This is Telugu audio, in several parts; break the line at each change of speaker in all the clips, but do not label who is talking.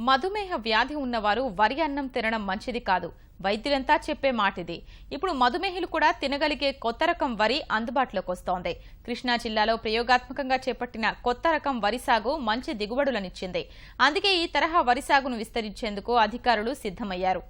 మధుమేహ వ్యాధి ఉన్నవారు వరి అన్నం తినడం మంచిది కాదు. వైద్యులంతా చెప్పే మాటిది. ఇప్పుడు మధుమేహులు కూడా తినగలిగే కొత్త రకం వరి అందుబాటులోకి వస్తోంది. కృష్ణా జిల్లాలో ప్రయోగాత్మకంగా చేపట్టిన కొత్త రకం వరి సాగు మంచి దిగుబడులనిచ్చింది. అందుకే ఈ తరహా వరి సాగును విస్తరించేందుకు అధికారులు సిద్ధమయ్యారు.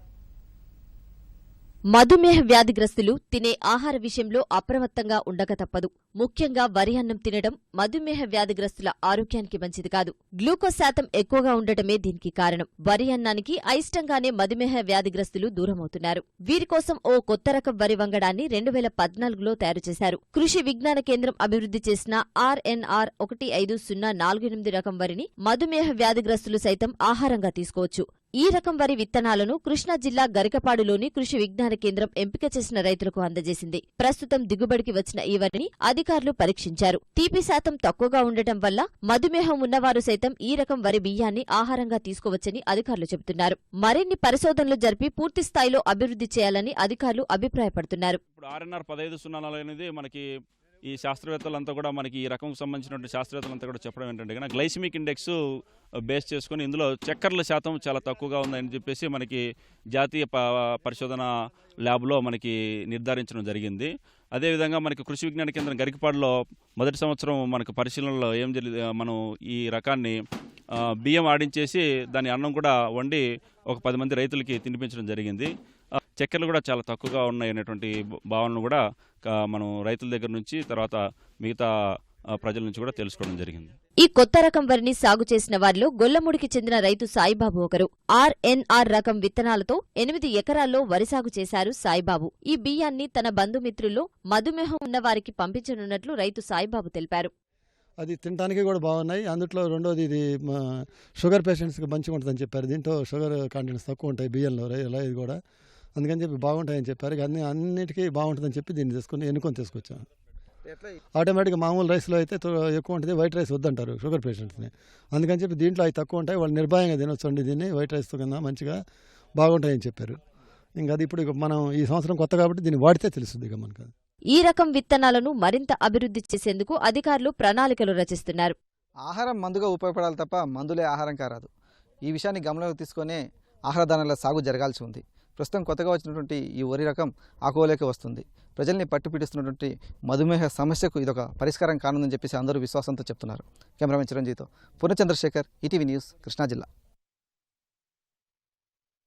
మధుమేహ వ్యాధిగ్రస్తులు తినే ఆహార విషయంలో అప్రమత్తంగా ఉండక తప్పదు. ముఖ్యంగా వరి అన్నం తినడం మధుమేహ వ్యాధిగ్రస్తుల ఆరోగ్యానికి మంచిది కాదు. గ్లూకోజ్ శాతం ఎక్కువగా ఉండటమే దీనికి కారణం. వరి అన్నానికి అయిష్టంగానే మధుమేహ వ్యాధిగ్రస్తులు దూరమవుతున్నారు. వీరికోసం ఓ కొత్త రకం వరి వంగడాన్ని 2014లో తయారు చేశారు. కృషి విజ్ఞాన కేంద్రం అభివృద్ధి చేసిన RNR 150448 రకం వరిని మధుమేహ వ్యాధిగ్రస్తులు సైతం ఆహారంగా తీసుకోవచ్చు. ఈ రకం వరి విత్తనాలను కృష్ణా జిల్లా గరికపాడులోని కృషి విజ్ఞాన కేంద్రం ఎంపిక చేసిన రైతులకు అందజేసింది. ప్రస్తుతం దిగుబడికి వచ్చిన ఈ వరిని అధికారులు పరీక్షించారు. తీపి శాతం తక్కువగా ఉండటం వల్ల మధుమేహం ఉన్నవారు సైతం ఈ రకం వరి బియ్యాన్ని ఆహారంగా తీసుకోవచ్చని అధికారులు చెబుతున్నారు. మరిన్ని పరిశోధనలు జరిపి పూర్తి స్థాయిలో అభివృద్ధి చేయాలని అధికారులు అభిప్రాయపడుతున్నారు.
RNR 1504 అనేది మనకి ఈ శాస్త్రవేత్తలంతా కూడా మనకి ఈ రకం సంబంధించినటువంటి శాస్త్రవేత్తలంతా కూడా చెప్పడం ఏంటంటే కనుక గ్లైసిమిక్ ఇండెక్స్ బేస్ చేసుకుని ఇందులో చక్కెరల శాతం చాలా తక్కువగా ఉందని చెప్పేసి మనకి జాతీయ పరిశోధన ల్యాబ్లో మనకి నిర్ధారించడం జరిగింది. అదేవిధంగా మనకి కృషి విజ్ఞాన కేంద్రం గరికపాడులో మొదటి సంవత్సరం మనకు పరిశీలనలో ఏం జరిగింది, మనం ఈ రకాన్ని బియ్యం ఆడించేసి దాని అన్నం కూడా వండి ఒక 10 మంది రైతులకి తినిపించడం జరిగింది. చక్కెరలు కూడా చాలా తక్కువగా ఉన్నాయి అనేటువంటి భావనను కూడా మనం రైతుల దగ్గర నుంచి తర్వాత మిగతా ప్రజల నుంచి కూడా తెలుసుకోవడం జరిగింది.
ఈ కొత్త రకం వరిని సాగు చేసిన వారిలో గొల్లమూడికి చెందిన రైతు సాయిబాబు ఒకరు. RNR రకం విత్తనాలతో 8 ఎకరాల్లో వరి సాగు చేశారు సాయిబాబు. ఈ బియ్యాన్ని తన బంధుమిత్రుల్లో మధుమేహం ఉన్న వారికి పంపించనున్నట్లు రైతు సాయిబాబు తెలిపారు.
అది తినడానికి కూడా బాగున్నాయి. అందులో రెండోది ఇది షుగర్ పేషెంట్స్కి మంచిగా ఉంటుందని చెప్పారు. దీంట్లో షుగర్ కంటెంట్స్ తక్కువ ఉంటాయి బియ్యంలో ఇది కూడా, అందుకని చెప్పి బాగుంటాయని చెప్పారు. అన్నిటికీ బాగుంటుందని చెప్పి దీన్ని ఎన్నుకొని తీసుకొచ్చాం. ఆటోమేటిక్గా మామూలు రైస్లో అయితే ఎక్కువ ఉంటుంది, వైట్ రైస్ వద్దంటారు షుగర్ పేషెంట్స్ని. అందుకని చెప్పి దీంట్లో అవి తక్కువ ఉంటాయి, వాళ్ళు నిర్భయంగా తినొచ్చండి దీన్ని. వైట్ రైస్తో కన్నా మంచిగా బాగుంటాయని చెప్పారు. ఇంకా అది ఇప్పుడు మనం ఈ సంవత్సరం కొత్త కాబట్టి దీన్ని వాడితే తెలుస్తుంది ఇక మనకు.
ఈ రకం విత్తనాలను మరింత అభివృద్ధి చేసేందుకు అధికారులు ప్రణాళికలు రచిస్తున్నారు.
ఆహారం మందుగా ఉపయోగపడాలి తప్ప మందులే ఆహారం కారాదు. ఈ విషయాన్ని గమనంలోకి తీసుకునే ఆహార ధాన్యాల సాగు జరగాల్సి ఉంది. ప్రస్తుతం కొత్తగా వచ్చినటువంటి ఈ వరి రకం ఆకోలేకే వస్తుంది. ప్రజల్ని పట్టుపీడిస్తున్నటువంటి మధుమేహ సమస్యకు ఇదొక పరిష్కారం కానుందని చెప్పేసి అందరూ విశ్వాసంతో చెప్తున్నారు. కెమెరామెన్ చిరంజీవితో పూర్ణచంద్రశేఖర్, ఈటీవీ న్యూస్, కృష్ణా జిల్లా.